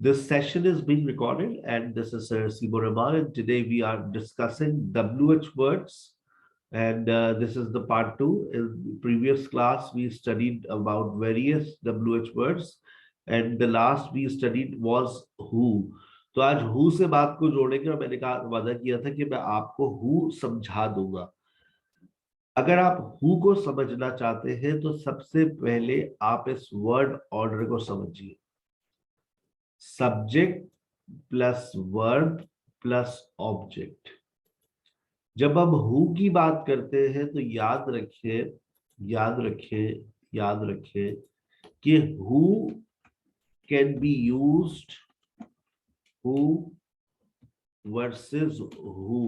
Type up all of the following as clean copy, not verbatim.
This session is being recorded, and this is Sir Sibo Rahman, and today we are discussing WH words, and this is the part two. In the previous class, we studied about various WH words, and the last we studied was who. तो आज who से बात को जोड़ेंगे, और मैंने कहा वादा किया था कि मैं आपको who समझा दूंगा। अगर आप who को समझना चाहते हैं तो सबसे पहले आप इस वर्ड ऑर्डर को समझिए। Subject plus verb plus object. जब हम हु की बात करते हैं तो याद रखिए याद रखिए याद रखिए कि who can be used who versus who.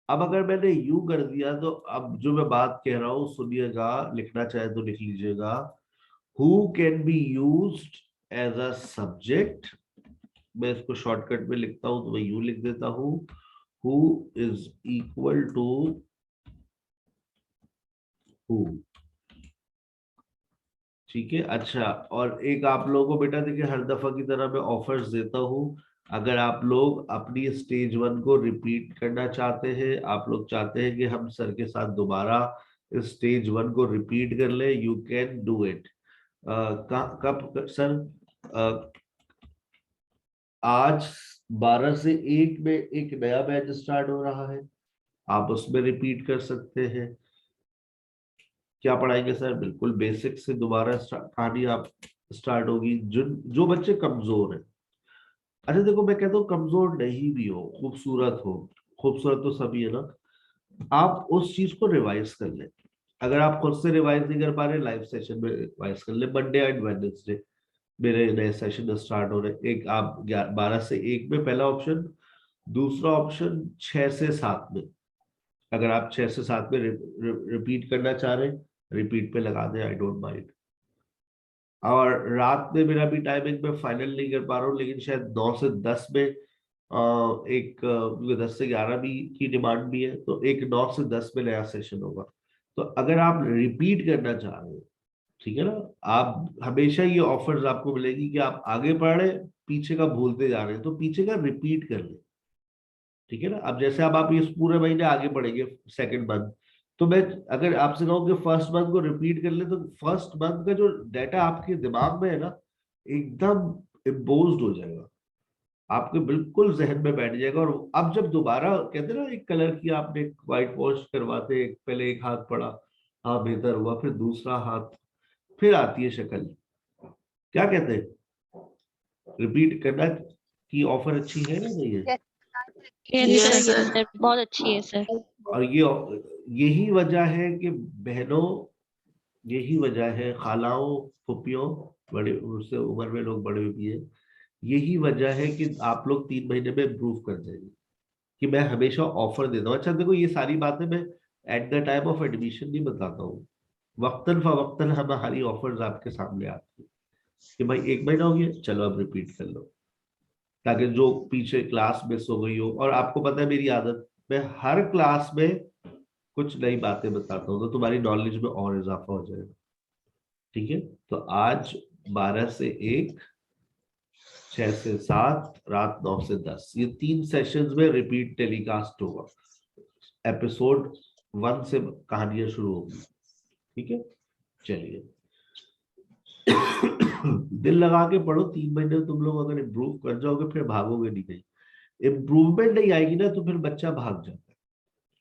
अब अगर मैंने यू कर दिया तो अब जो मैं बात कह रहा हूं सुनिएगा, लिखना चाहे तो लिख लीजिएगा। Who can be used as a subject, मैं इसको शॉर्टकट में लिखता हूं तो मैं यू लिख देता हूं। Who is equal to who, ठीक है। अच्छा, और एक आप लोगों को बेटा देखिए, हर दफा की तरह मैं ऑफर्स देता हूं। अगर आप लोग अपनी स्टेज 1 को रिपीट करना चाहते हैं, आप लोग चाहते हैं कि हम सर के साथ दोबारा स्टेज 1 को रिपीट कर ले, यू कैन डू इट। कब सर? आज 12 से 1 में एक नया बैच स्टार्ट हो रहा है, आप उसमें रिपीट कर सकते हैं। क्या पढ़ाएंगे सर? बिल्कुल बेसिक से दोबारा कहानी आप स्टार्ट होगी। जो बच्चे कमजोर हैं, अच्छा देखो मैं कहता हूँ कमजोर नहीं भी हो, खूबसूरत हो, खूबसूरत तो सभी है ना, आप उस चीज को रिवाइज कर ले। अगर आप खुद से रिवाइज नहीं कर पा रहे, लाइव सेशन में रिवाइज कर ले। मंडे एंड वेडनेसडे मेरे नए सेशन स्टार्ट हो रहे। एक आप 12 से 1 में पहला ऑप्शन, दूसरा ऑप्शन 6 से 7 में। अगर आप 6 से 7 में रिपीट करना चाह रहे हैं, रिपीट पे लगा दें, आई डोंट माइंड। और रात में मेरा भी टाइमिंग मैं फाइनल नहीं कर पा रहा हूँ, लेकिन शायद 9 से 10 में एक 10 से 11 भी की डिमांड भी है, तो एक 9 से 10 में नया सेशन होगा। तो अगर आप रिपीट करना चाह रहे हैं, ठीक है ना, आप हमेशा ये ऑफर्स आपको मिलेगी कि आप आगे पढ़ रहे, पीछे का भूलते जा रहे हैं, तो पीछे का रिपीट कर ले, ठीक है ना। अब जैसे अब आप इस पूरे महीने आगे पढ़ेंगे सेकंड मंथ, तो मैं अगर आपसे कहूँ कि फर्स्ट मंथ को रिपीट कर ले, तो फर्स्ट मंथ का जो डाटा आपके दिमाग में है ना, एकदम इम्पोज्ड हो जाएगा, आपके बिल्कुल जहन में बैठ जाएगा। और अब जब दोबारा कहते हैं ना, एक कलर की आपने व्हाइट वॉश करवाते, पहले एक हाथ पड़ा, हाँ बेहतर हुआ, फिर दूसरा हाथ, फिर आती है शक्ल। क्या कहते हैं, रिपीट करना की ऑफर अच्छी है या नहीं है? यस सर, बहुत अच्छी है सर। और यही वजह है कि बहनों, यही वजह है खालाओं, फुफियों, बड़े उससे उम्र में लोग बड़े भी है, यही वजह है कि आप लोग 3 महीने में इम्प्रूव कर जाएंगे, कि मैं हमेशा ऑफर देता हूँ। अच्छा देखो, ये सारी बातें मैं at the time of admission नहीं बताता हूँ, वक्तन फवक्तन हमारी ऑफर्स आपके सामने आती है कि भाई 1 महीना हो गया, चलो अब रिपीट कर लो, ताकि जो पीछे क्लास मिस हो गई हो। और आपको पता है मेरी आदत, मैं हर क्लास में कुछ नई बातें बताता हूँ, तो तुम्हारी नॉलेज में और इजाफा हो जाएगा, ठीक है। तो आज 12 से 1, 6 से 7, रात 9 से 10, ये 3 सेशंस में रिपीट टेलीकास्ट होगा। एपिसोड 1 से कहानियां शुरू होगी, ठीक है। चलिए दिल लगा के पढ़ो, 3 महीने तुम लोग अगर इम्प्रूव कर जाओगे, फिर भागोगे नहीं कहीं। इम्प्रूवमेंट नहीं आएगी ना, तो फिर बच्चा भाग जाता है।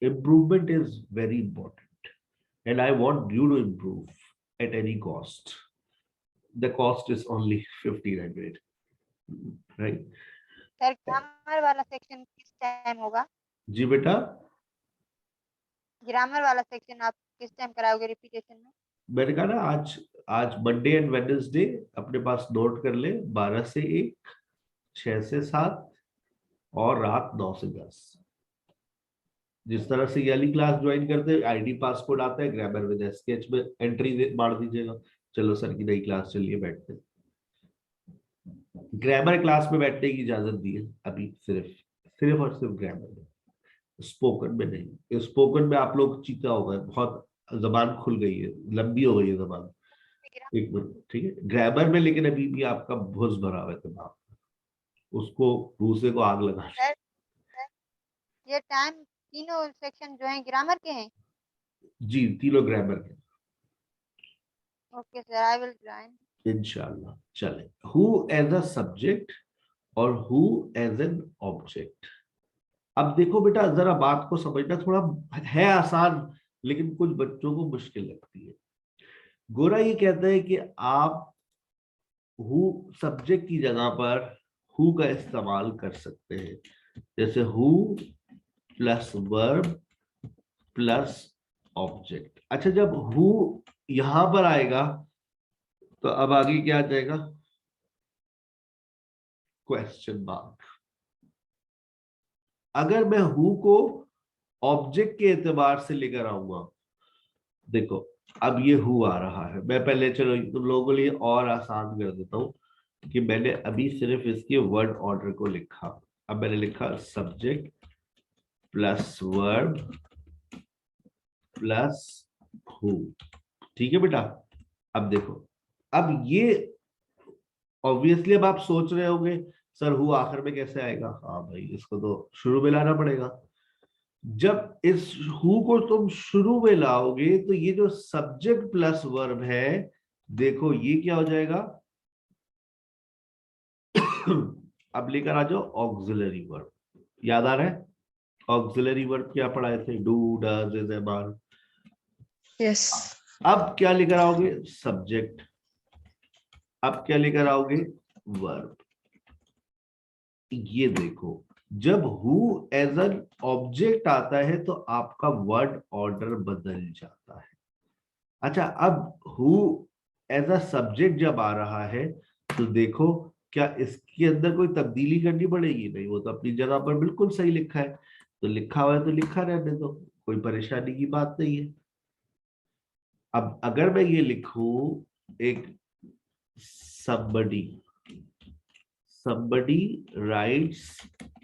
Improvement is very important, and I want you to improve at any cost. The cost is only 1500, right? Sir grammar वाला सेक्शन किस टाइम होगा? जी बेटा, ग्रामर वाला सेक्शन आप किस टाइम कराओगे रिपीटेशन में? मैंने कहा ना, आज आज मंडे एंड वेडनेसडे अपने पास नोट कर ले, 12 से 1, 6 से 7, और रात 9 से 10। जिस तरह से ये वाली क्लास ज्वाइन करते हैं, आईडी पासकोड आता है, ग्रामर विद स्केच में एंट्री मार दीजिएगा, चलो सर की नई क्लास चलिए, बैठते हैं। ग्रामर क्लास में बैठने की इजाजत दी है अभी, सिर्फ सिर्फ और सिर्फ ग्रामर में, स्पोकन में नहीं। स्पोकन में आप लोग चीता हो गए, बहुत जबान खुल गई है, लंबी हो गई है जबान। एक मिनट, ठीक है, ग्रामर में लेकिन अभी भी आपका भुस भरा हुआ है दिमाग, उसको भूसे को आग लगा। सर ये टाइम तीनों सेक्शन जो है ग्रामर के हैं। जी, तीनों ग्रामर के। Okay sir, I will join. इंशाल्लाह। चले, हु एज अ सब्जेक्ट और हु एज एन ऑब्जेक्ट। अब देखो बेटा, जरा बात को समझना, थोड़ा है आसान लेकिन कुछ बच्चों को मुश्किल लगती है। गोरा ये कहता है कि आप हु सब्जेक्ट की जगह पर हु का इस्तेमाल कर सकते हैं, जैसे who plus verb plus object. अच्छा, जब हु यहां पर आएगा तो अब आगे क्या आ जाएगा? Question mark. अगर मैं हु को ऑब्जेक्ट के एतबार से लेकर आऊंगा, देखो अब ये हु आ रहा है, मैं पहले चलो तुम लोगों के लिए और आसान कर देता हूं कि मैंने अभी सिर्फ इसके वर्ड ऑर्डर को लिखा। अब मैंने लिखा subject plus verb plus who, ठीक है बेटा। अब देखो, अब ये ऑब्वियसली अब आप सोच रहे होंगे सर हु आखिर में कैसे आएगा? हाँ भाई, इसको तो शुरू में लाना पड़ेगा। जब इस हु को तुम शुरू में लाओगे तो ये जो सब्जेक्ट प्लस वर्ब है, देखो ये क्या हो जाएगा? अब लेकर आ जाओ ऑक्सिलरी वर्ब। याद आ रहा है ऑक्सिलरी वर्ब क्या पढ़ाए थे? Do, does, is, am, are. Yes. अब क्या लेकर आओगे? सब्जेक्ट। अब क्या लेकर आओगे? वर्ब। ये देखो, जब हु एज एन ऑब्जेक्ट आता है तो आपका वर्ड ऑर्डर बदल जाता है। अच्छा, अब हु एज अ सब्जेक्ट जब आ रहा है तो देखो, क्या इसके अंदर कोई तब्दीली करनी पड़ेगी? नहीं, वो तो अपनी जगह पर बिल्कुल सही लिखा है, तो लिखा हुआ है तो लिखा रहने दो, कोई परेशानी की बात नहीं है। अब अगर मैं ये लिखूं एक somebody writes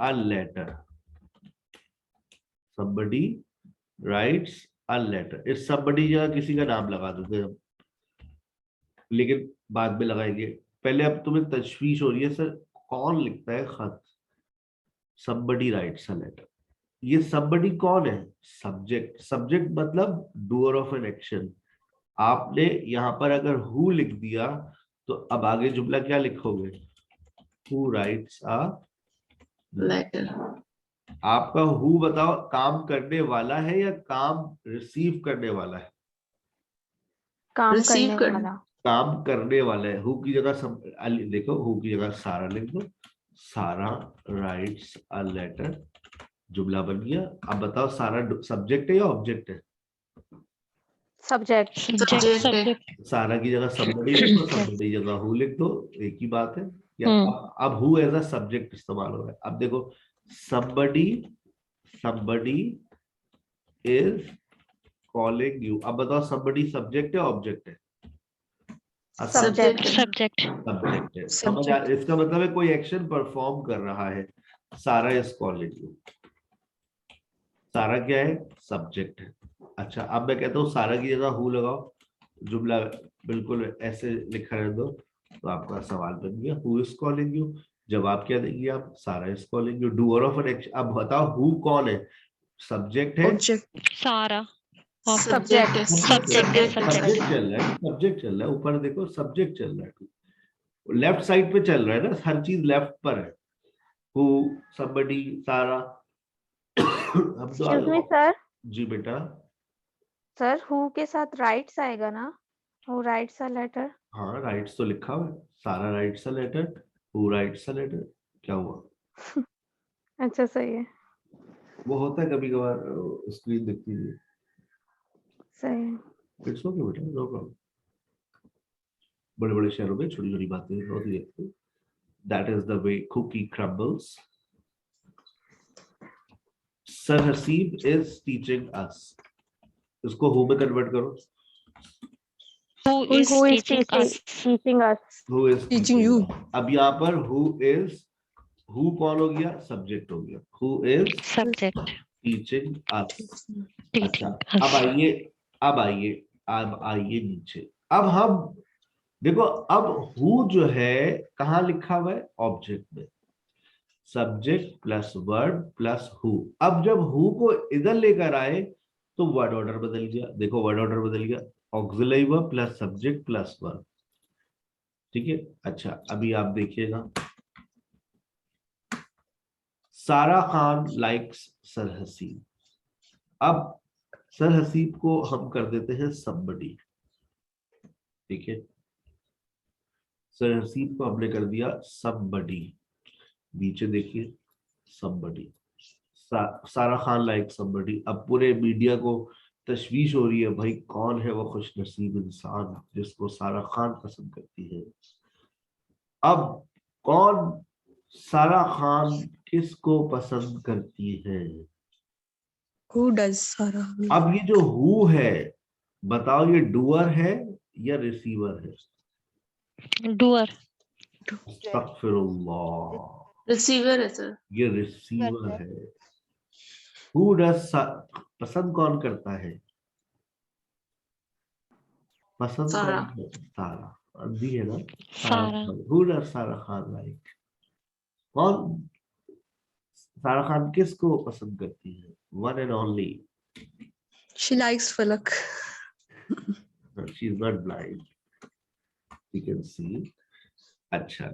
a letter, somebody writes a letter, इस somebody जगह किसी का नाम लगा देते हम, लेकिन बाद में लगाएंगे। पहले अब तुम्हें तशवीश हो रही है सर कौन लिखता है खत? somebody writes a letter। ये somebody कौन है? सब्जेक्ट। सब्जेक्ट मतलब डूअर ऑफ एन एक्शन। आपने यहां पर अगर हु लिख दिया तो अब आगे जुमला क्या लिखोगे? Who writes a letter. आपका हु बताओ काम करने वाला है या काम रिसीव करने वाला है? काम रिसीव करने वाला। काम करने वाला है। हु की जगह देखो, हु की जगह सारा लिख दो, सारा राइट्स अ लेटर, जुमला बन गया। अब बताओ सारा सब्जेक्ट है या ऑब्जेक्ट है? सब्जेक्ट। सब्जेक्ट। सारा की जगह somebody लिख दो, somebody की जगह हु लिख दो, एक ही बात है। या अब हु एज अ सब्जेक्ट इस्तेमाल हो रहा है। अब देखो somebody is calling you। अब बताओ somebody सब्जेक्ट है ऑब्जेक्ट है? सब्जेक्ट। सब्जेक्ट। सब्जेक्ट है। समझ आ, इसका मतलब है कोई एक्शन परफॉर्म कर रहा है। सारा इज कॉलिंग यू, सारा क्या है? सब्जेक्ट है। अच्छा, अब मैं कहता हूँ सारा की जगह हु लगाओ, जुमला बिल्कुल ऐसे लिखा रह दो, तो आपका सवाल बन गया हु इज कॉलिंग यू। जवाब क्या देंगे आप? सारा is calling you, doer of an action. अब बताओ हु कौन है? सब्जेक्ट है? ऑब्जेक्ट। सारा। सब्जेक्ट है। सब्जेक्ट। सब्जेक्ट चल रहा है, सब्जेक्ट चल रहा है, ऊपर देखो सब्जेक्ट चल रहा है, लेफ्ट साइड पे चल रहा है ना, हर चीज लेफ्ट पर है। हु, somebody, सारा। अब तो एक्सक्यूज मी सर। जी बेटा। सर हु के साथ राइट्स आएगा ना? Who writes a letter. हाँ, राइट्स तो लिखा हुआ है, सारा writes a letter, who writes a letter. क्या हुआ? अच्छा, सही है। वो होता है कभी कभार, स्क्रीन दिखती है। सही है। इट्स ओके बेटा, नो प्रॉब्लम। बड़े बड़े शहरों में छोटी छोटी बातें होती रहती है। That is the way cookie crumbles. Sir Haseeb is teaching us, इसको हु में कन्वर्ट करो। Who is Who is teaching us? teaching us? Who is teaching you. अब यहाँ पर हु इज, हु कौन हो गया? सब्जेक्ट हो गया। Who is Subject. Teaching us. अच्छा, Teaching us. अब आइए नीचे। अब हम देखो अब हु जो है कहाँ लिखा हुआ है, ऑब्जेक्ट में, subject plus verb plus who. अब जब हु को इधर लेकर आए तो वर्ड ऑर्डर बदल गया, देखो वर्ड ऑर्डर बदल गया, auxiliary verb plus subject plus verb. ठीक है, अच्छा अभी आप देखिएगा, सारा खान लाइक्स सर हसीब। अब सर हसीब को हम कर देते हैं somebody। ठीक है, सर हसीब को हमने कर दिया somebody। नीचे देखिए somebody, सारा खान लाइक somebody। अब पूरे मीडिया को तशवीश हो रही है, भाई कौन है वो खुश नसीब इंसान जिसको सारा खान पसंद करती है। अब कौन, सारा खान किसको पसंद करती है। Who does Sara? अब ये जो हु है, बताओ ये डूअर है या रिसीवर है। डूअर। अस्तगफिरुल्लाह, Receiver है सर। ये रिसीवर है। हु डज, पसंद कौन करता है, पसंद सारा। कौन है, सारा। अंधी है ना, सारा। हु डज सारा खान लाइक, कौन सारा खान किसको पसंद करती है, one and only, She likes Falak. She is not blind, you can see. अच्छा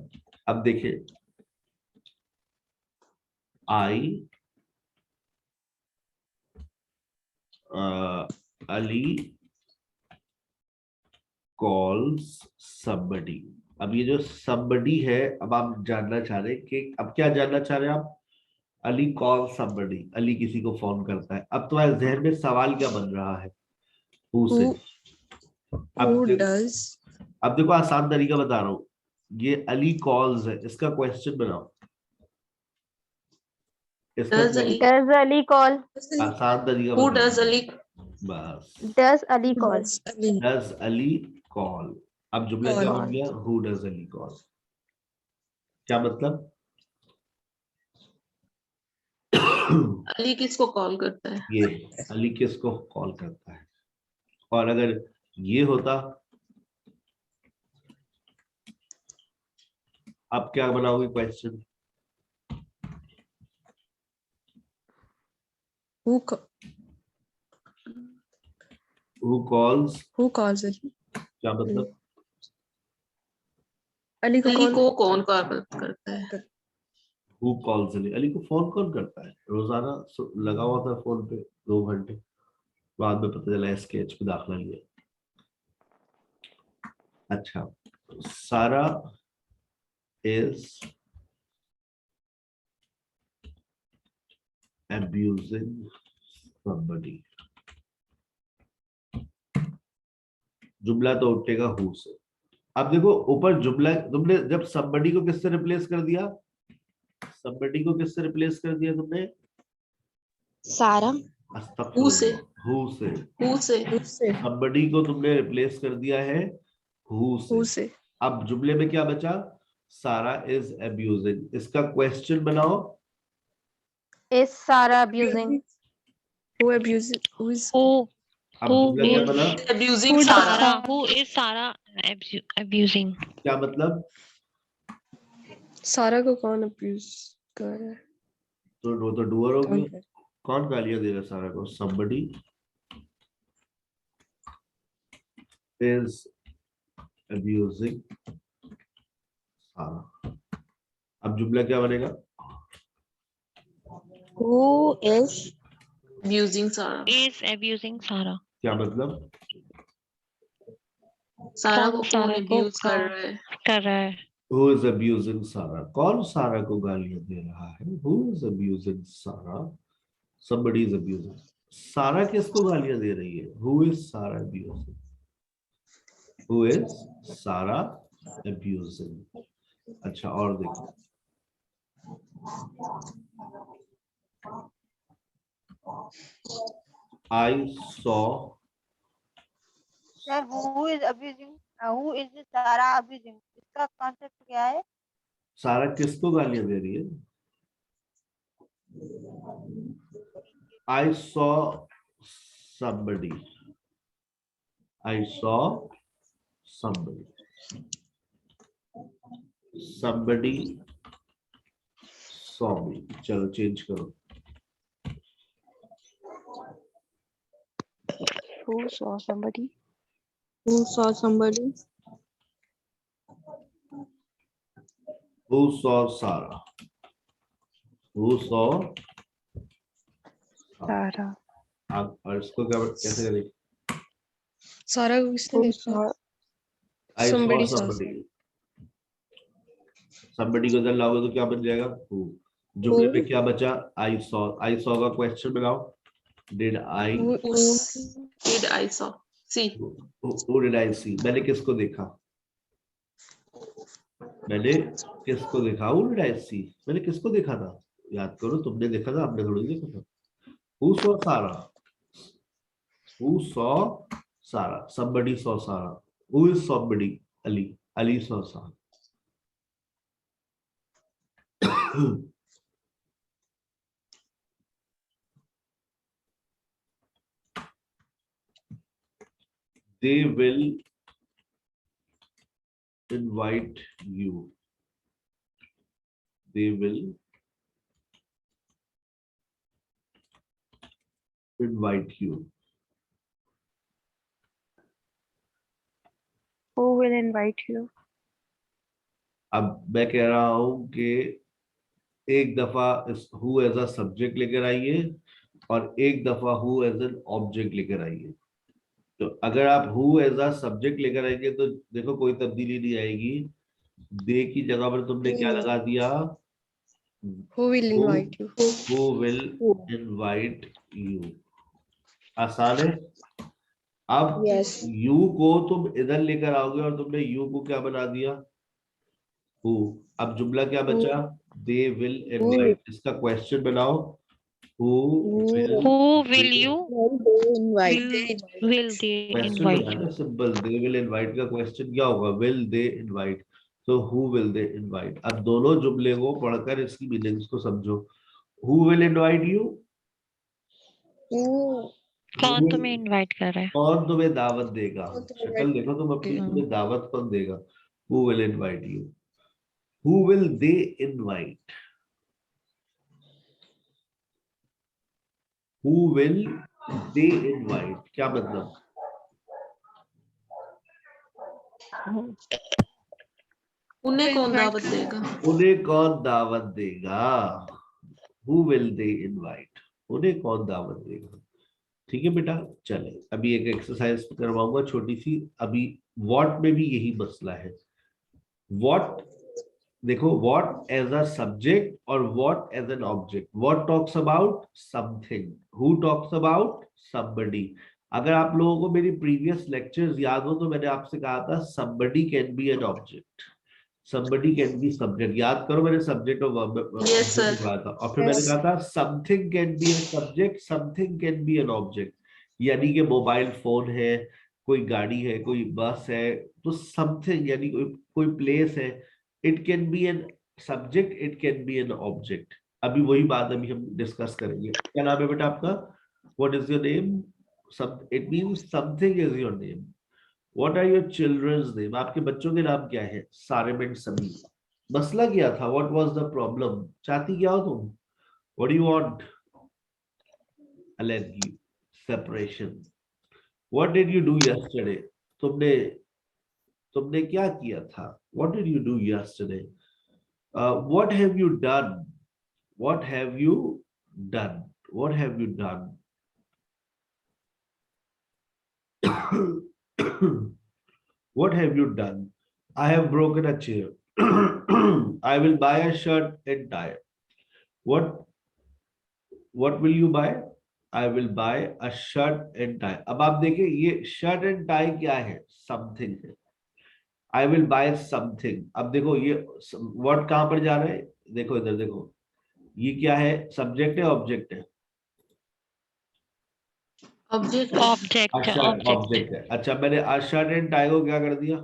अब देखिए, आई अली कॉल्स somebody। अब ये जो somebody है, अब आप जानना चाह रहे हैं कि, अब क्या जानना चाह रहे हैं आप, अली कॉल somebody, अली किसी को फोन करता है। अब तुम्हारे जहन में सवाल क्या बन रहा है, हु से। Who does? अब देखो आसान तरीका बता रहा हूँ, ये अली कॉल्स है, इसका क्वेश्चन बनाओ, इसका Does Ali? Does Ali call? आसान तरीका Who बता does दो। Ali? बस, Does Ali call? Does Ali does Ali call. अब जुमला क्या बन गया, हु डज अली कॉल। क्या मतलब, अली किसको कॉल करता है? ये अली किसको कॉल करता है। और अगर ये होता, अब क्या बनाओगे question, Who who calls, who calls Ali? क्या मतलब, अली को कौन कॉल करता है? हु कॉल्स अली, अली को फोन कौन करता है, रोजाना लगा हुआ था फोन पे 2 घंटे, बाद में पता चला SKH पे दाखिला लिया। अच्छा, सारा इज abusing somebody। जुमला तो उठेगा हु से। अब देखो ऊपर जुमला, तुमने जब somebody को किससे रिप्लेस कर दिया, somebody को किससे रिप्लेस कर दिया तुमने, सारा। Who से? हु से। Who से? somebody को तुमने रिप्लेस कर दिया है हु Who से। से? अब जुमले में क्या बचा, सारा इज अब्यूजिंग। इसका क्वेश्चन बनाओ, Is Sarah abusing? Who abuses? Who is Who अब who जुमला क्या is बना, abusing Sara? Sara? Who is Sara abusing? क्या मतलब, सारा को कौन अब्यूज कर रहा है? तो वो तो डूअर हो कौन गया, कौन गालियां दे रहा है सारा को, somebody is abusing सारा। अब जुमला क्या बनेगा, Who is abusing Sara? abusing Sara? क्या मतलब, सारा को कौन कौन सारा को अब्यूज कर रहा है? कर रहा है? who is abusing सारा, कौन सारा को गालियां दे रहा है, who is abusing सारा, somebody is abusing। सारा किसको गालियां दे रही है, who is सारा abusing, who is सारा abusing। अच्छा और देखो, I saw, sir who is abusing, who is सारा अब्यूजिंग, इसका कॉन्सेप्ट क्या है। सारा किसको गालियां दे रही है, I saw somebody, I saw somebody। somebody saw me. चलो चेंज करो. Who saw somebody? Who saw somebody? Who saw Sarah? Who saw Sarah. आप और इसको क्या कैसे करें? सारा को किसने Who देखा? saw? I saw Somebody saw. somebody. Somebody को इधर लाओगे तो क्या बन जाएगा? Who. जुमले में क्या बचा? I saw. I saw का क्वेश्चन बनाओ. Did I? Who Did I saw? See. Who did I see? मैंने किसको देखा? मैंने किसको देखा? Who did I see? मैंने किसको देखा था? याद करो, तुमने देखा था, आपने थोड़ी देखा था. Who saw Sarah? Who saw Sarah? Somebody saw Sarah. Who is somebody? Ali. Ali saw Sarah. They will invite you. They will invite you. Who will invite you? अब मैं कह रहा हूं कि एक दफा who एज अ सब्जेक्ट लेकर आइए और एक दफा who एज एन ऑब्जेक्ट लेकर आइए. तो अगर आप who एज अ सब्जेक्ट लेकर आएंगे तो देखो कोई तब्दीली नहीं आएगी. दे की जगह पर तुमने क्या लगा दिया? Who will invite you? Who will invite you. आसान है. अब Yes. you को तुम इधर लेकर आओगे और तुमने you को क्या बना दिया? Who. अब जुमला क्या बचा? They will invite. इसका क्वेश्चन बनाओ. Who will Who will you? Invite. Will they question invite banana you? Simple. They will invite का क्वेश्चन क्या होगा? Will they invite. तो who will they invite. अब दोनों जुमले को पढ़कर इसकी मीनिंग्स को समझो. Who will invite you? कौन तुम्हें इनवाइट कर रहा है? कौन तुम्हें दावत देगा? कौन तुम्हें शक्ल देखो तुम अपनी. हम्म। तुम्हें दावत कौन देगा? Who will invite you. Who will they invite. Who will they invite. क्या मतलब? उन्हें कौन दावत देगा? उन्हें कौन दावत देगा? Who will they invite. उन्हें कौन दावत देगा? ठीक है बेटा. चले अभी एक एक्सरसाइज करवाऊंगा छोटी सी. अभी व्हाट में भी यही मसला है. व्हाट देखो, व्हाट एज अ सब्जेक्ट और what as an object. What talks about something. Who talks about somebody. अगर आप लोगों को मेरी प्रीवियस लेक्चर्स याद हो तो मैंने आपसे कहा था somebody can be an object, somebody can be subject. याद करो, मैंने सब्जेक्ट और वर्ब Yes, sir. कहा था. और फिर मैंने कहा था something can be a subject, something can be an object. यानी कि मोबाइल फोन है, कोई गाड़ी है, कोई बस है, तो समथिंग यानी कोई प्लेस है. It can be an subject, it can be an object. अभी वही बात अभी हम डिस्कस करेंगे. क्या नाम है बेटा आपका? What is your name? It means something is your name. What are your childrens name. आपके बच्चों के नाम क्या है? सारिम एंड समीर. मसला क्या था? What was the problem? चाहती क्या हो तुम? What do you want? अलग separation. What did you do yesterday. तुमने क्या किया था? What did you do yesterday. What have you done. What have you done. What have you done. What have you done? I have broken a chair. I will buy a shirt and tie. What will you buy? I will buy a shirt and tie. अब आप देखिए ये shirt and tie क्या है? Something है. I will buy something. अब देखो ये what कहां पर जा रहा है? देखो इधर देखो. ये क्या है? Subject है, object है? ऑब्जेक्ट ऑब्जेक्ट है. अच्छा, मैंने a shirt and tie को क्या कर दिया?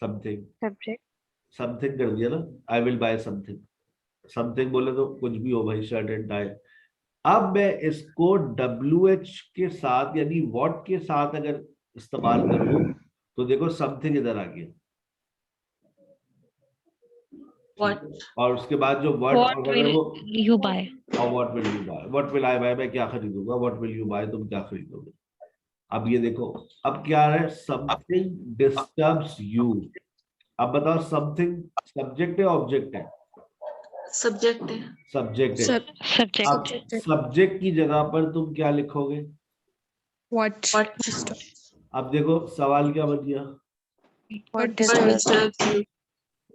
समथिंग. Subject. कर दिया ना. I will buy something. Something बोले तो कुछ भी हो भाई. Shirt and tie. अब मैं इसको WH के साथ यानी व्हाट के साथ अगर इस्तेमाल करूं तो देखो समथिंग इधर आ गया, What? और उसके बाद जो वर्ड What ऑर्डर है will वो you buy? और what will you buy, what will I buy, मैं क्या खरीदूंगा, व्हाट विल यू बाय, तुम क्या खरीदोगे। अब ये देखो, अब क्या है, समथिंग डिस्टर्ब्स यू। अब बताओ समथिंग सब्जेक्ट है ऑब्जेक्ट है? Subject है। सब्जेक्ट है। Sub Subject. अब सब्जेक्ट की जगह पर तुम क्या लिखोगे? what? What? अब देखो सवाल क्या बन गया? What What disturbs disturbs you?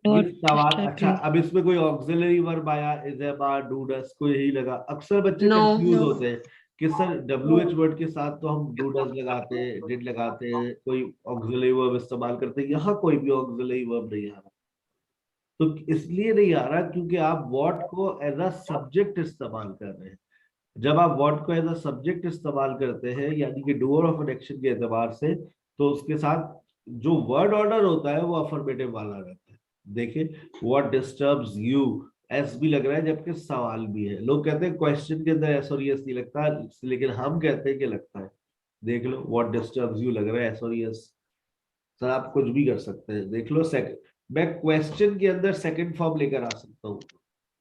What ये सवाल disturb अच्छा, you? अब इसमें कोई ऑक्सिलरी वर्ब आया, is am are do does, कोई यही लगा। अक्सर बच्चे No. Confuse No. होते हैं कि सर WH वर्ड के साथ तो हम डू डस लगाते हैं, डिड लगाते हैं, कोई ऑक्सिलरी वर्ब इस्तेमाल करते हैं, यहाँ कोई भी ऑक्सिलरी वर्ब नहीं आ रहा। तो इसलिए नहीं आ रहा क्योंकि आप व्हाट को एज अ सब्जेक्ट इस्तेमाल कर रहे हैं। जब आप व्हाट को एज अ सब्जेक्ट इस्तेमाल करते हैं, यानी कि डूअर ऑफ एन एक्शन के एतबार से, तो उसके साथ जो वर्ड ऑर्डर होता है वो अफर्मेटिव वाला रहता है। देखिए, व्हाट डिस्टर्ब्स यू, एस भी लग रहा है जबकि सवाल भी है। लोग कहते हैं क्वेश्चन के अंदर एस और यस नहीं लगता, लेकिन हम कहते हैं कि लगता है। देख लो, व्हाट डिस्टर्ब्स यू लग रहा है एस और यस। सर आप कुछ भी कर सकते हैं, देख लो। सेकंड, मैं क्वेश्चन के अंदर सेकंड फॉर्म लेकर आ सकता हूँ।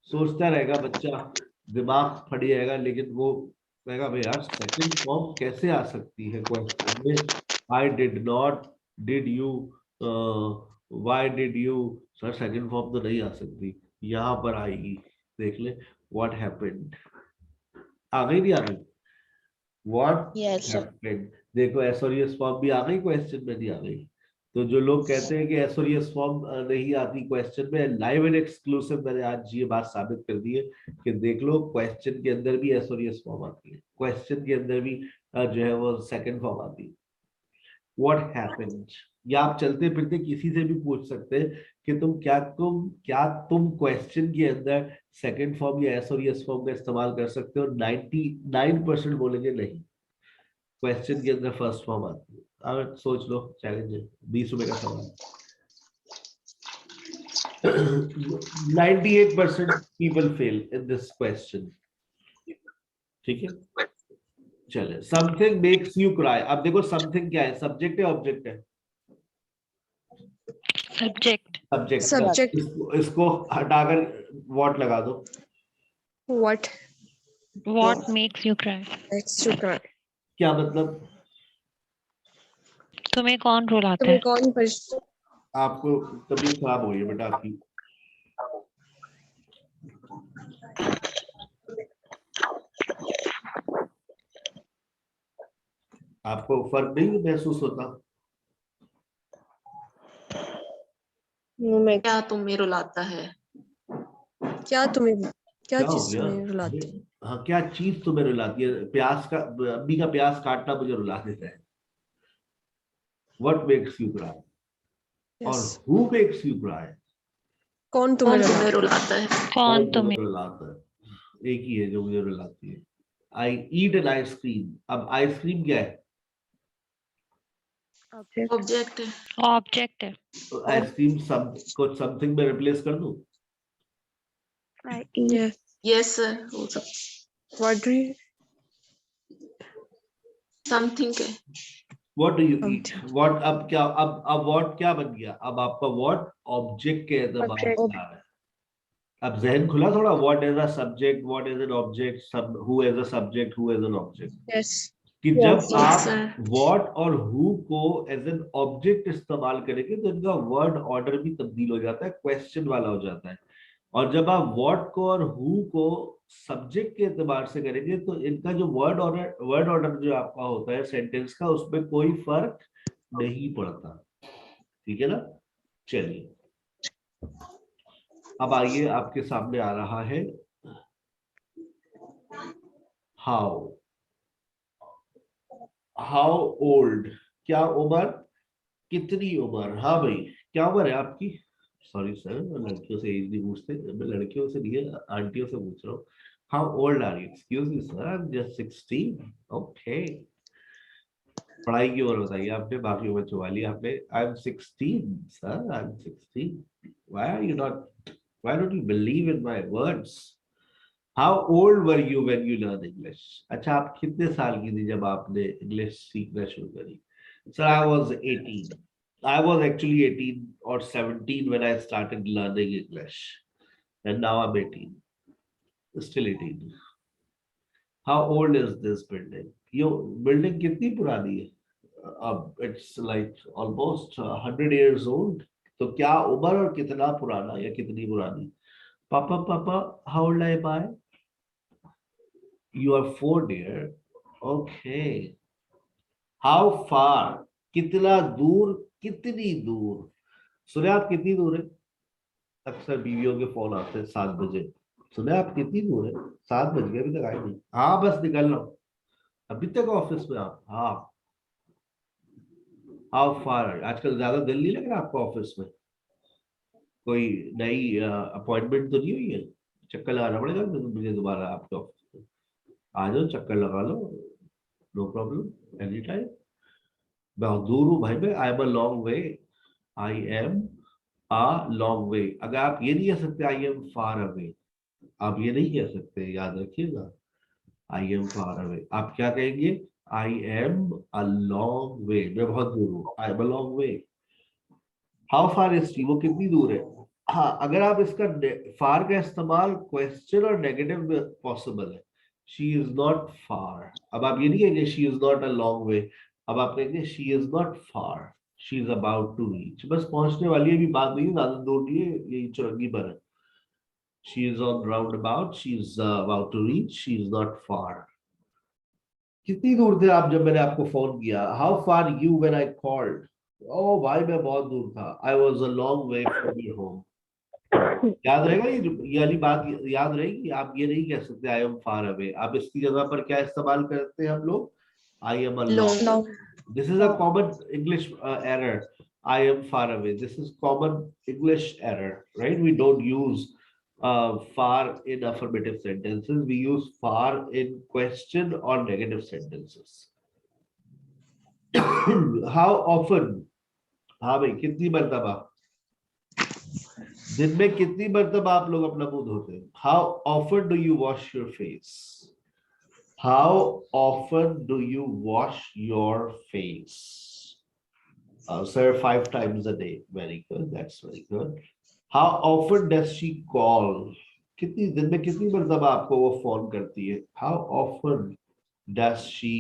सोचता रहेगा बच्चा, दिमाग फट जाएगा, लेकिन वो कहेगा भाई यार सेकंड फॉर्म कैसे आ सकती है क्वेश्चन में? I did not, did you, why did you. Sir second form तो नहीं आ सकती, यहाँ पर आएगी। देख ले, व्हाट हैपेंड आ गई, नहीं आ गई? What Yes, sir. हैपेंड, देखो एस और यस फॉर्म भी आ गई, क्वेश्चन में नहीं आ गई। तो जो लोग कहते हैं कि एस और यस फॉर्म नहीं आती क्वेश्चन में, लाइव एंड एक्सक्लूसिव मैंने आज ये बात साबित कर दी है कि देख लो क्वेश्चन के अंदर भी एस और यस फॉर्म आती है, क्वेश्चन के अंदर भी जो है वो सेकंड फॉर्म आती है। व्हाट हैपेंड, या आप चलते फिरते किसी से भी पूछ सकते हैं कि तुम क्वेश्चन के अंदर सेकंड फॉर्म या एस और यस फॉर्म का इस्तेमाल कर सकते हो। 99% बोलेंगे नहीं, क्वेश्चन के अंदर फर्स्ट फॉर्म आती है। अब सोच लो, चैलेंज है, 20 रुपए का सवाल। 98% people fail in this question. ठीक है, चले। समथिंग मेक्स यू क्राई, अब देखो समथिंग क्या है, सब्जेक्ट है ऑब्जेक्ट है? Subject. सब्जेक्ट। Subject. इसको हटाकर व्हाट लगा दो। What What makes you cry? makes you cry? क्या मतलब? तुम्हें कौन रुलाता तुम्हें है? कौन परेशान? आपको तबीयत खराब हो गई है बेटा आपकी? आपको फर्क नहीं महसूस होता? मैं क्या तुम्हें रुलाता है? क्या क्या हो चीज गया? तुम्हें रुलाती है? हाँ, क्या चीज तुम्हें रुलाती है? प्यास का, अम्मी का प्यास काटना मुझे रुला देता है। व्हाट मेक्स यू क्राई और Yes. Who makes you cry? कौन कौन तुम्हें तुम्हें रुलाता रुलाता है? कौन तुम्हें? रुलाता है? एक ही है जो मुझे रुलाती है। आई ईट एन आइसक्रीम। अब आइसक्रीम क्या है? Object है। Object है. तो आइसक्रीम को समथिंग में रिप्लेस कर दूं? है? Yes. Yes sir, हो सकता। What do you? Something है। What do you eat? Something. What, अब क्या, अब व्हाट क्या बन गया? अब आपका व्हाट ऑब्जेक्ट के एतबार से आ रहा है। अब जहन खुला थोड़ा। What is a subject, what is an object, who is a subject, who is an object. Yes. कि जब Yes, आप sir. व्हाट और हु को एज एन ऑब्जेक्ट इस्तेमाल करेंगे तो इनका वर्ड ऑर्डर भी तब्दील हो जाता है, क्वेश्चन वाला हो जाता है। और जब आप व्हाट को और हु को सब्जेक्ट के एतबार से करेंगे तो इनका जो वर्ड ऑर्डर जो आपका होता है सेंटेंस का, उसमें कोई फर्क नहीं पड़ता। ठीक है ना? चलिए, अब आइए, आपके सामने आ रहा है हाउ। हाउ ओल्ड, क्या उम्र, कितनी उम्र। हाँ भाई, क्या उम्र है आपकी? सॉरी सर, लड़कियों से एज नहीं पूछते, मैं लड़कियों से नहीं है, आंटियों से पूछ रहा हूँ। How old are you? Excuse me sir, I am just 16। Okay, पढ़ाई की उम्र बताइए आपने, बाकी उम्र छुपा ली आपने। I am 16 sir, I am 16। Why are you not, why don't you believe in my words? How old were you when you learn English? अच्छा, आप कितने साल की थी जब आपने इंग्लिश सीखना शुरू करी? Sir I was 18। I was actually 18 or 17 when I started learning English, and now I'm 18, still 18. How old is this building? Yo, building कितनी पुरानी है? It's like almost 100 years old. तो क्या उम्र और कितना पुराना या कितनी पुरानी? Papa, how old am I? You are 4, dear. Okay. How far? कितना दूर? कितनी दूर? सुने आप कितनी दूर है? अक्सर बीवियों के फोन आते हैं 7 बजे। सुने आप कितनी दूर है? 7 बज गए, अभी तक आए नहीं। हाँ बस निकल रहा हूँ, अभी तक ऑफिस में आप? हाँ। How far? आजकल ज्यादा दिल नहीं लग रहा आपको ऑफिस में? कोई नई अपॉइंटमेंट तो नहीं हुई है? चक्कर लगाना पड़ेगा मुझे दोबारा आपके ऑफिस में। आ जाओ, चक्कर लगा लो, नो प्रॉब्लम, एनी टाइम। बहुत दूर हूँ भाई मैं, आई am a long way, I am a long वे। अगर आप ये नहीं कह सकते आई एम फार अवे, आप ये नहीं कह सकते, याद रखिएगा। आई एम फार अवे आप क्या कहेंगे? आई एम अ लॉन्ग वे, मैं बहुत दूर हूँ, आई am a long way. How far is she, वो कितनी दूर है? हाँ, अगर आप इसका फार का इस्तेमाल क्वेश्चन और नेगेटिव में पॉसिबल है। She is not far. अब आप ये नहीं कहेंगे she is not a long way, अब आप कहेंगे she is not far, she is about to reach. बस पहुंचने वाली है, भी बात नहीं है, ज्यादा दूर नहीं है, यही चुरंगी पर है। She is on roundabout, she is about to reach, she is not far. कितनी दूर थे आप जब मैंने आपको फोन किया? How far you when I called? ओ भाई मैं बहुत दूर था, I was a long way from your home. याद रहेगा ये वाली बात, याद रहेगी। आप ये नहीं कह सकते आई एम फार अवे, आप इसकी जगह पर क्या इस्तेमाल करते हैं हम लोग? I am a long. long this is a common English error, I am far away, this is common English error, right? We don't use far in affirmative sentences, we use far in question or negative sentences. How often? हाँ भाई, कितनी मर्तबा दिन में, कितनी मर्तबा आप लोग अपना मुंह धोते हैं? How often do you wash your face? How often do you wash your face? Sir, 5 times a day. Very good, that's very good. How often does she call? कितनी दिन में कितनी मर्तबा आपको वो फोन करती है? How often does she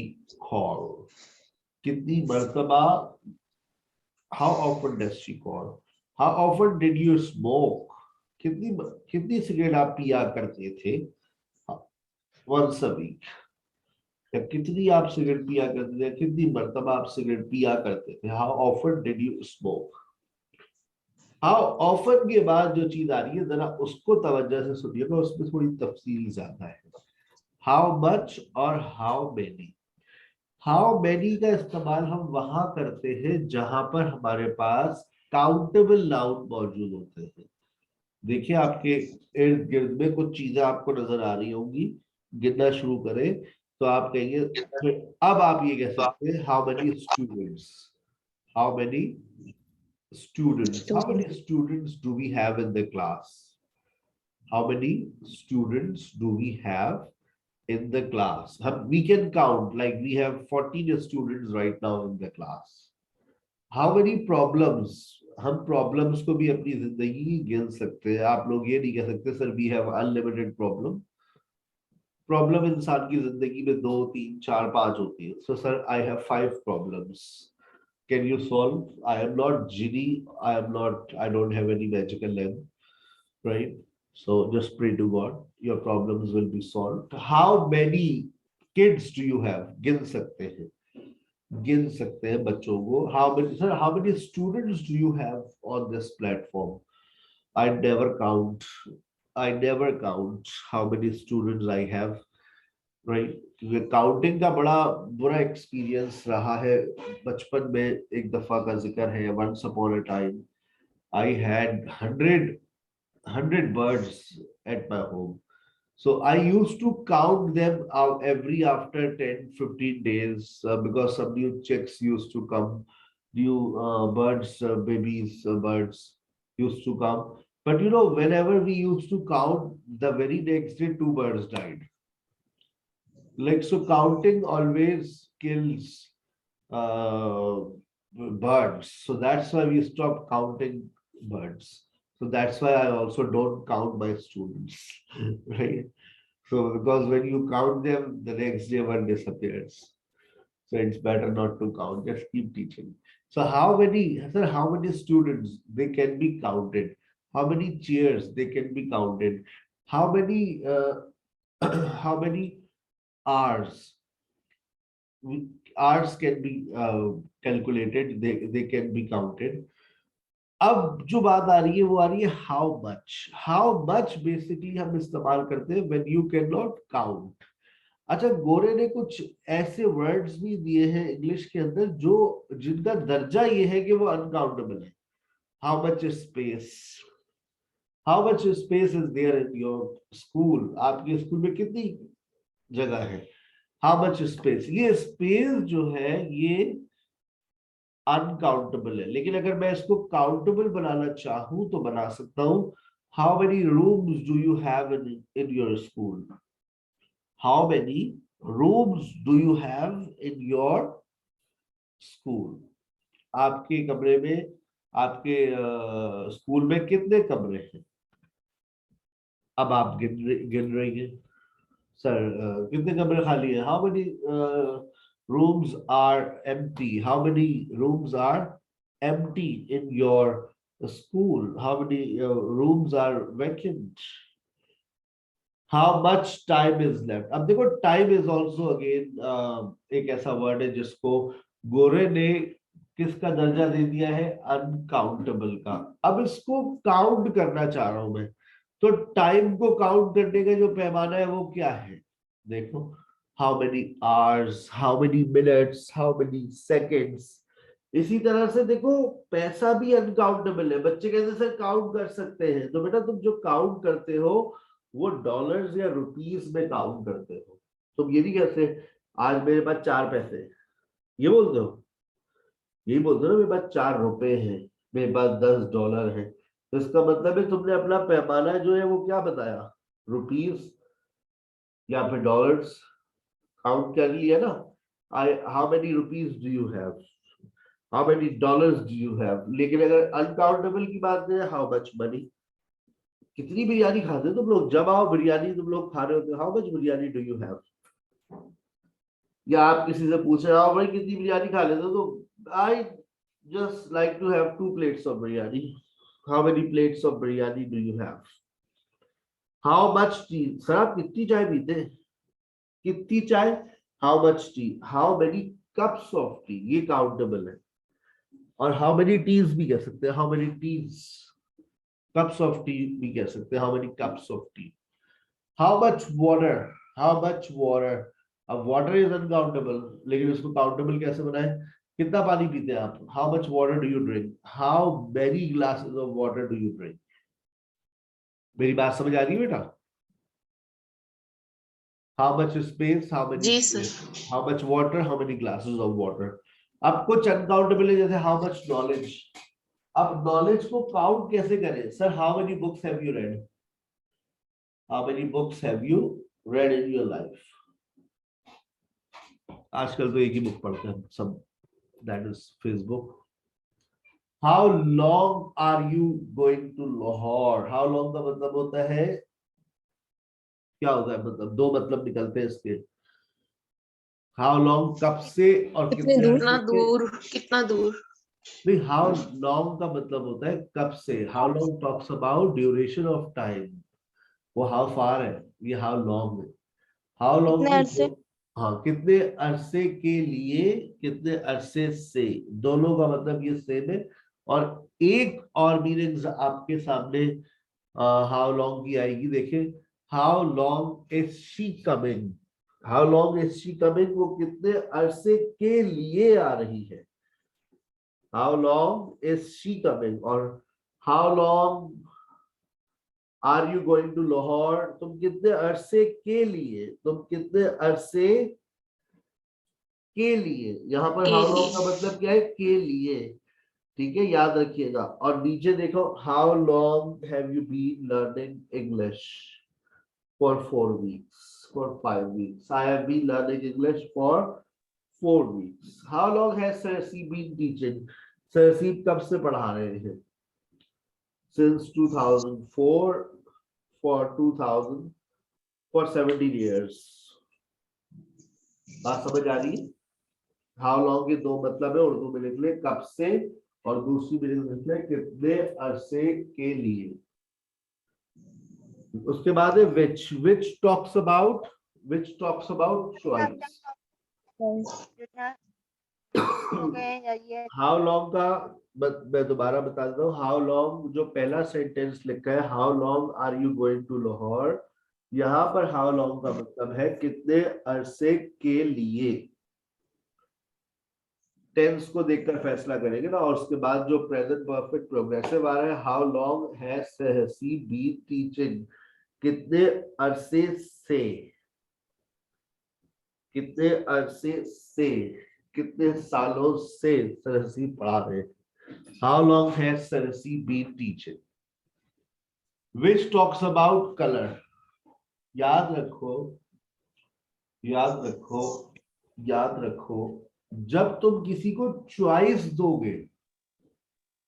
call? कितनी मर्तबा? How often does she call? How often did you smoke? कितनी कितनी सिगरेट आप पिया करते थे? Once a week. या कितनी आप सिगरेट पिया करते थे? कितनी मर्तबा आप सिगरेट पिया करते थे? How often did you smoke? How often के बाद जो चीज आ रही है, जरा उसको तवज्जो से सुनिएगा, उसमें थोड़ी तफसील ज्यादा है। How much और how many? हाउ मैनी का इस्तेमाल हम वहां करते हैं जहां पर हमारे पास काउंटेबल नाउन मौजूद होते हैं। देखिए आपके इर्द गिर्द में कुछ चीजें आपको नजर आ रही होंगी, गिनना शुरू करें तो आप कहेंगे, अब आप ये कह सकते हैं how many students, how many students, how many students do we have in the class? How many students do we have in the class? We can count, like we have 14 students right now in the class. How many problems? हम problems को भी अपनी जिंदगी गिन सकते हैं। आप लोग ये नहीं कह सकते sir we have unlimited problem. Problem इंसान की जिंदगी में 2, 3, 4, 5 होती है। So sir, I have 5 problems. Can you solve? I am not genie. I don't have any magical lamp, right? So just pray to God. Your problems will be solved. How many kids do you have? गिन सकते हैं बच्चों को। How many students do you have on this platform? I never count how many students I have, right? क्योंकि counting का बड़ा बुरा experience रहा है बचपन में। एक दफा का जिक्र है, once upon a time I had 100 birds at my home. So I used to count them out every after 10-15 days because some new chicks used to come, new birds, babies, birds used to come. But you know, whenever we used to count, the very next day 2 birds died. Like, so counting always kills birds. So that's why we stopped counting birds. So that's why I also don't count my students, right? So because when you count them, the next day one disappears. So it's better not to count, just keep teaching. So how many, sir, how many students they can be counted? How many chairs they can be counted? How many how many hours? Hours can be calculated, they can be counted. अब जो बात आ रही है वो आ रही है how much basically हम इस्तेमाल करते हैं when you can not count. अच्छा, गोरे ने कुछ ऐसे वर्ड्स भी दिए हैं इंग्लिश के अंदर जो जिनका दर्जा ये है कि वो अनकाउंटेबल है। How much space is there in your school, आपके स्कूल में कितनी जगह है? हाउ मच स्पेस, ये स्पेस जो है ये अनकाउंटेबल है, लेकिन अगर मैं इसको काउंटेबल बनाना चाहूं तो बना सकता हूं। How many rooms do you have in your school? How many rooms do you have in your school? आपके कमरे में, आपके स्कूल में कितने कमरे हैं? अब आप गिन रही हैं सर कितने कमरे खाली है? How many rooms are empty? How many rooms are empty in your school? How many rooms are vacant? How much time is left? अब देखो time is also again एक ऐसा word है जिसको गोरे ने किसका दर्जा दे दिया है? अनकाउंटेबल का। अब इसको काउंट करना चाह रहा हूं मैं, तो टाइम को काउंट करने का जो पैमाना है वो क्या है? देखो, how many hours, how many minutes, how many seconds। इसी तरह से देखो पैसा भी अनकाउंटेबल है। बच्चे कहते हैं सर काउंट कर सकते हैं, तो बेटा तुम जो काउंट करते हो वो डॉलर्स या रुपीस में काउंट करते हो। तुम ये नहीं कहते आज मेरे पास 4 पैसे हैं, ये बोलते हो? यही बोलते हो ना, मेरे पास 4 रुपए हैं, मेरे पास $10 है। तो इसका मतलब है तुमने अपना पैमाना जो है वो क्या बताया? रुपीस या फिर डॉलर्स काउंट कर लिया ना। How many rupees do you have, how many dollars do you have. लेकिन अगर अनकाउंटेबल की बात है, हाउ मच मनी, कितनी बिरयानी खाते हो तुम लोग? जब आओ बिरयानी तुम लोग खा रहे होते हो, how much biryani do you have. या आप किसी से पूछे आओ भाई कितनी बिरयानी खा लेते हो, तो I just like to have 2 plates of biryani. How many plates of biryani do you have? How much tea, sir आप कितनी चाय पीते हैं? कितनी चाय? How much tea, how many cups of tea, ये काउंटेबल है। और हाउ मेनी टीज भी कह सकते हैं, how many teas, cups of tea भी कह सकते हैं, how many cups of tea. How much water, how much water. अब वाटर इज अनकाउंटेबल, लेकिन इसको काउंटेबल कैसे बनाए? कितना पानी पीते हैं आप? How much water do you drink? How many glasses of water do you drink? मेरी बात समझ आ रही है बेटा? How much space, how many, जी sir. how much water, how many glasses of water। अब कुछ अनकाउंटेबल है जैसे how much knowledge। अब नॉलेज को काउंट कैसे करें? Sir how many books have you read? How many books have you read in your life? आजकल तो एक ही बुक पढ़ते हैं सब, that is Facebook। How long are you going to Lahore? How long का मतलब होता है, क्या होता है मतलब? 2 मतलब निकलते हैं इसके। हाउ लॉन्ग, कब से और कितने कितने दूर? कितना दूर, कितना दूर। नहीं, हाउ लॉन्ग का मतलब होता है कब से। How long talks about duration of time, वो हाउ फार है, ये हाउ लॉन्ग है। हाउ लॉन्ग, कितने अरसे? हाँ कितने अरसे के लिए, कितने अरसे से, दोनों का मतलब ये सेम है। और एक और मीनिंग आपके सामने हाउ लॉन्ग की आएगी, देखिए। How long is she coming, how long is she coming, वो कितने अरसे के लिए आ रही है। How long is she coming. और how long are you going to Lahore, तुम कितने अरसे के लिए, तुम कितने अरसे के लिए। यहाँ पर हाउ लॉन्ग का मतलब क्या है? के लिए, ठीक है, याद रखिएगा। और नीचे देखो, how long have you been learning English? For 4 weeks, for 5 weeks। I have been learning English for 4 weeks. How long has Sarsi been teaching? Sarsi कब से पढ़ा रहे हैं? Since 2004 for 17 years. बात समझ आ रही है? How long के दो मतलब है उर्दू में लिख ले कब से, और दूसरी में लिख ले कितने अरसे के लिए. उसके बाद है which talks about choice. How long का मैं दोबारा बता देता हूँ. How long जो पहला सेंटेंस लिखा है how long are you going to Lahore, यहाँ पर how long का मतलब है कितने अरसे के लिए. टेंस को देखकर फैसला करेंगे ना. और उसके बाद जो प्रेजेंट परफेक्ट प्रोग्रेसिव आ रहा है how long has Sarsi been teaching, कितने अरसे से, कितने अरसे से, कितने सालों से सरसी पढ़ा रहे. How long has Sarsi been teaching? Which talks about color. याद रखो, याद रखो, याद रखो, जब तुम किसी को चॉइस दोगे,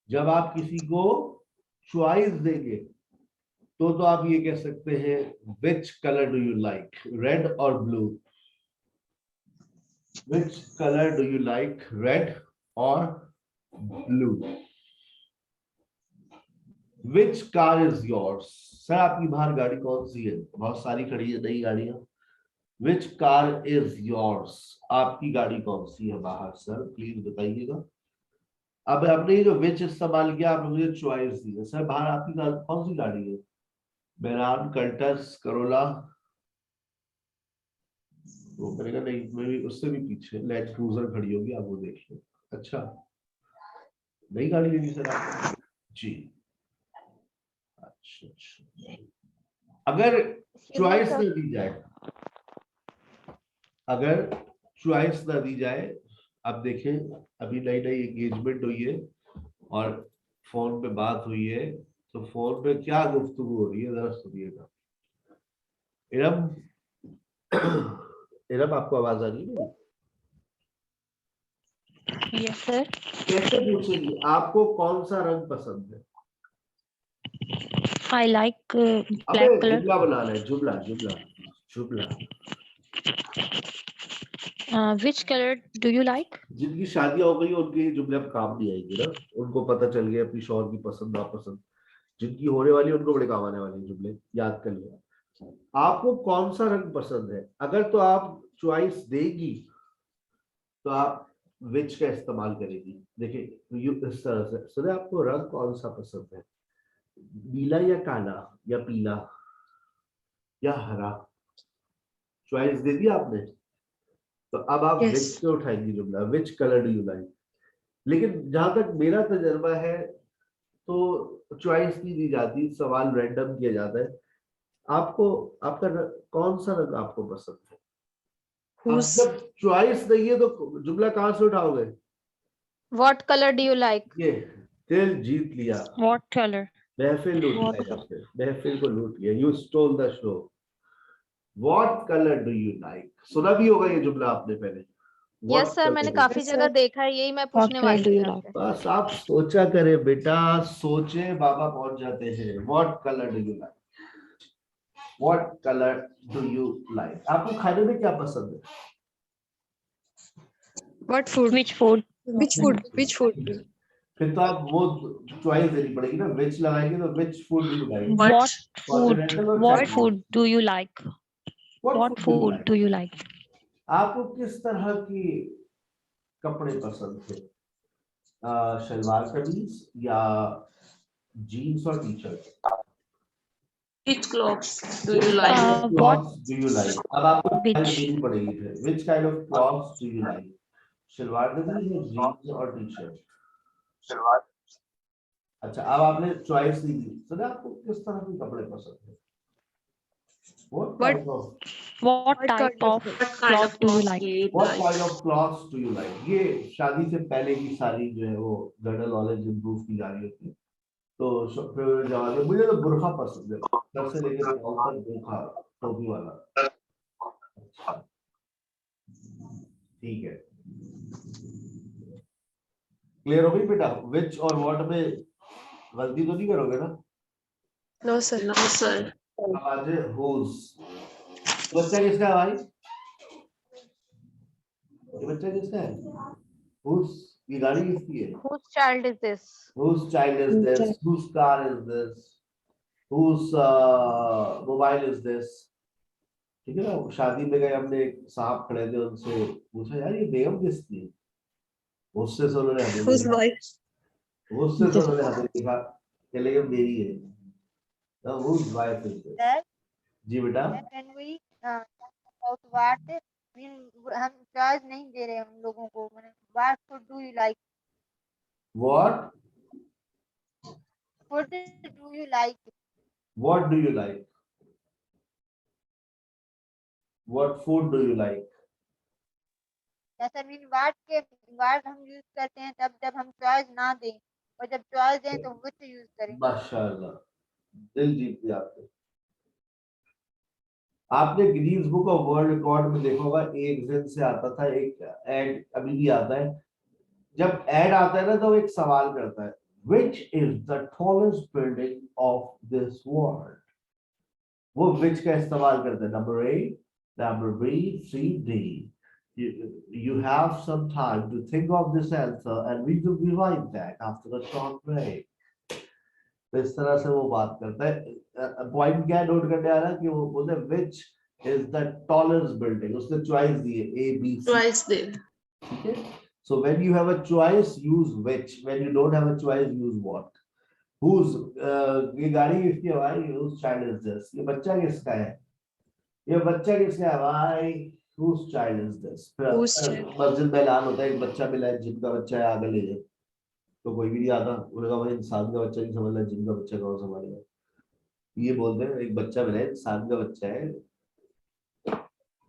जब आप किसी को चॉइस देंगे तो आप ये कह सकते हैं which color do you like, red or blue. Which color do you like, red or blue? Which car is yours? Sir आपकी बाहर गाड़ी कौन सी है? बहुत सारी खड़ी है नई गाड़ियां. Which car is yours? आपकी गाड़ी कौन सी है बाहर सर, प्लीज बताइएगा. अब आपने ये जो which इस्तेमाल किया, आपने मुझे चॉइस दी है. सर बाहर आपकी कौन सी गाड़ी है? Mehran, Cultus, Corolla. वो करेगा नहीं, मैं भी उससे भी पीछे लैंड क्रूजर खड़ी होगी, आप वो देख लो. अच्छा नई गाड़ी लेनी सर आपको जी. अच्छा अच्छा. अगर चॉइस न दी जाए, अगर चॉइस न दी जाए, अब देखें अभी नई नई एंगेजमेंट हुई है और फोन पे बात हुई है, तो फोन पे क्या गुफ्तगू हो रही है जरा सुनिएगा. इरम, इरम आपको आवाज आ रही है? Yes sir. कैसे पूछेंगी आपको कौन सा रंग पसंद है? आई लाइक अबे ब्लैक कलर. जुमला बनाना है, जुमला जुमला जुमला. Which colour do you like? जिनकी शादियां हो गई उनके ये जुमले अब काम नहीं आएंगे ना. उनको पता चल गया अपनी शौहर की पसंद नापसंद. जिनकी होने वाली उनको बड़े काम आने वाले जुमले याद कर लिया. आपको कौन सा रंग पसंद है, अगर तो आप चॉइस देगी तो आप विच का इस्तेमाल करेगी. देखिए इस तरह से सुने, आपको रंग कौन सा पसंद है, नीला या काला या पीला या हरा? चॉइस दे दी आपने, तो अब आप Yes. विच से उठाएंगी जुमला, which colour do you like. लेकिन जहां तक मेरा तजर्बा है तो चॉइस नहीं दी जाती, सवाल रैंडम किया जाता है. आपको आपका कौन सा रंग आपको पसंद है? अब Who's जब चॉइस नहीं है तो जुमला कहां से उठाओगे? What color do you like? ये दिल जीत लिया, व्हाट कलर? महफिल लूट लिया, आपने महफिल को लूट लिया. You stole the show. What colour do you like? सुना भी होगा ये जुमला आपने पहले. यस सर, मैंने काफी Yes, जगह sir. देखा है, यही मैं व्हाट पूछने कलर डू वाली यू थी लाइक? आपसे. बस आप सोचा करें बेटा, सोचे बाबा पहुंच जाते हैं. What colour do you like, what colour do you like. आपको खाने में क्या पसंद है? What food? Which food? Which food? Which food? फिर तो आप वो चॉइस देनी पड़ेगी ना. विच लगाएंगे तो which food do you like, what food? Continental और what Chinese. Food do you like? What food do you like? आपको किस तरह की कपड़े पसंद थे? शलवार कमीज या जीन्स और T shirt? Which clothes do you like? Clothes do you like? अब आपको Which? देनी पड़ेगी फिर. Which kind of clothes do you like? Salwar कमीज या जीन्स और टी शर्ट? अच्छा, अब आपने चॉइस दी थी, तो आपको किस तरह के कपड़े पसंद है? What type of What type of What kind of cloth do you clothes like? do you What like? kind of clothes do you like? ये शादी से पहले की सारी जो है वो जनरल नॉलेज इंप्रूव की जा रही होती है. तो फिर जवाब है, मुझे तो बुर्खा पसंद है, सर से लेकर पाँव तक बुर्खा, टोपी वाला. अच्छा, ठीक है. क्लियर हो गई बेटा? विच और व्हाट में गलती तो नहीं करोगे ना? No, sir. No sir. अब आ जाए whose। बच्चा किसका है भाई? ये बच्चा किसका है? whose, ये गाड़ी किसकी है? Whose child is this? whose child is this? whose car is this? whose mobile is this? ठीक है ना? शादी में गए, हमने एक साहब खड़े थे, उनसे पूछा यार ये बेगम किसकी है? उससे से उन्होंने हमें Whose देखा, wife? उससे से उन्होंने हमें देखा, चले गए मेरी है। तो whose wife is this? Sir, जी बेटा। when we about what mean, हम चॉइस नहीं दे रहे हम लोगों को, मतलब what food do you like? What? Food do you like? What do you like? What food do you like? ऐसा मीन what के what हम यूज करते हैं तब जब हम चॉइस ना दें, और जब चॉइस दें तो which यूज करें। माशाल्लाह, दिल जीत लिया आपने। आपने Guinness book of world record में देखा होगा, एक दिन से आता था एक एड, अभी भी आता है। जब एड आता है ना तो एक सवाल करता है, which is the tallest building of this world? वो which का इस्तेमाल करते हैं, number A, number B, C, D। You have some time to think of this answer and we will revise that after a short break। तो इस तरह से वो बात करता है। पॉइंट क्या नोट करने आ रहा है कि वो बोलते हैं which is the tallest building, उसने चॉइस दी है A, B, C। ट्वाइस दे। ठीक है? So when you have a choice, use which. When you don't have a choice, use what. Whose, ये गाड़ी किसकी है भाई? Whose child is this? ये बच्चा किसका है? ये बच्चा किसका है भाई? Whose child is this? Whose child? मस्जिद में ऐलान होता है, एक बच्चा मिला है, जिनका बच्चा है, आगे ले जाए। तो कोई भी नहीं आता, उन्होंने कहा भाई इंसान का बच्चा नहीं समझ, जिनका बच्चा कौन संभालेगा? ये बोलते हैं एक बच्चा मिला है, इंसान का बच्चा है,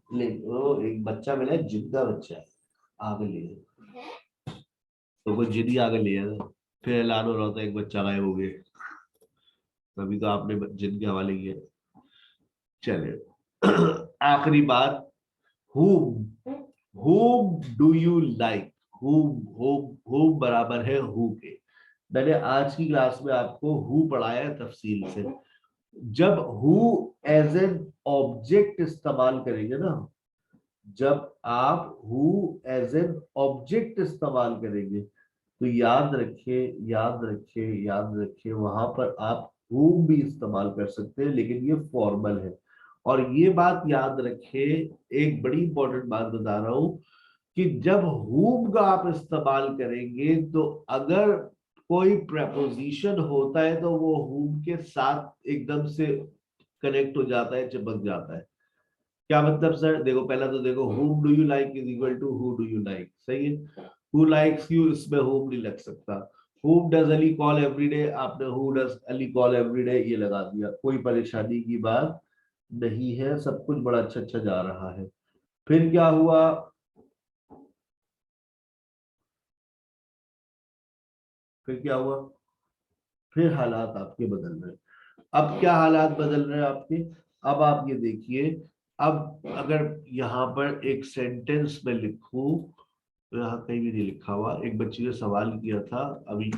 ले वो एक बच्चा मिला है, जिनका बच्चा है, आगे ले जाए। तो कोई जिद ही आगे ले जाता, फिर ऐलान हो रहा होता है एक बच्चा गायब हो गया। तभी तो आपने जिद के हवाले किया। चले आखिरी बात, whom do you like? whom बराबर है who के। मैंने आज की क्लास में आपको who पढ़ाया है तफसील से। जब who एज एन ऑब्जेक्ट इस्तेमाल करेंगे ना, जब आप who एज एन ऑब्जेक्ट इस्तेमाल करेंगे तो याद रखिए, याद रखिए, याद रखिए, वहां पर आप whom भी इस्तेमाल कर सकते हैं, लेकिन ये फॉर्मल है। और ये बात याद रखिए, एक बड़ी इंपॉर्टेंट बात बता रहा हूं कि जब whom का आप इस्तेमाल करेंगे तो अगर कोई प्रपोजिशन होता है तो वो whom के साथ एकदम से कनेक्ट हो जाता है, चिपक जाता है। क्या मतलब सर? देखो पहला तो देखो, whom do you like is equal to who do you like, सही है। who likes you, इसमें whom नहीं लग सकता। whom does Ali call every day, आपने who does Ali call every day ये लगा दिया, कोई परेशानी की बात नहीं है, सब कुछ बड़ा अच्छा अच्छा जा रहा है। फिर क्या हुआ? फिर क्या हुआ? फिर हालात आपके बदल रहे। अब क्या हालात बदल रहे हैं आपके? अब आप ये देखिए, अब अगर यहाँ पर एक सेंटेंस में लिखूं, तो यहाँ कहीं भी नहीं लिखा हुआ, एक बच्ची ने सवाल किया था अभी,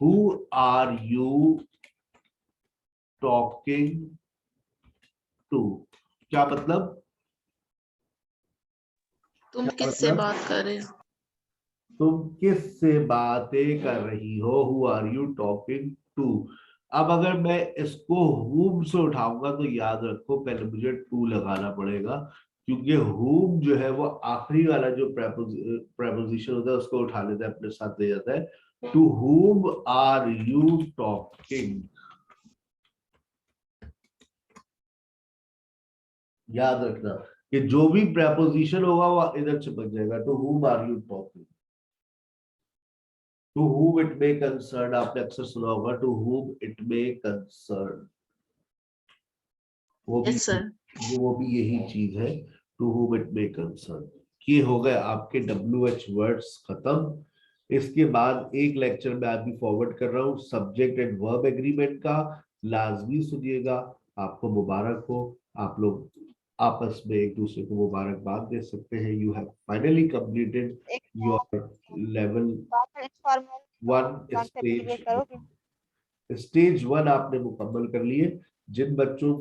who are you talking to? क्या मतलब? तुम किससे बात कर रहे हो? तुम किससे बातें कर रही हो? Who are you talking to. अब अगर मैं इसको whom से उठाऊंगा तो याद रखो पहले मुझे टू लगाना पड़ेगा, क्योंकि whom जो है वो आखिरी वाला जो preposition होता है उसको उठा लेता है, अपने साथ ले जाता है। To whom are you talking? याद रखना कि जो भी preposition होगा वो इधर चिपक जाएगा। To whom are you talking? To whom it may concern, आपने अक्सर सुना होगा to whom it may concern, वो भी यस सर। वो भी यही चीज है, to whom it may concern। ये हो गए आपके WH वर्ड्स खत्म। इसके बाद एक लेक्चर में आपकी फॉरवर्ड कर रहा हूँ सब्जेक्ट एंड वर्ब एग्रीमेंट का, लाजमी सुनिएगा। आपको मुबारक हो, आप लोग आपस में एक दूसरे को मुबारकबाद दे सकते हैं। यू हैव फाइनली कंप्लीटेड एक your level informal 1 concept clear करो कि स्टेज 1 आपने मुकम्मल कर लिए। जिन बच्चों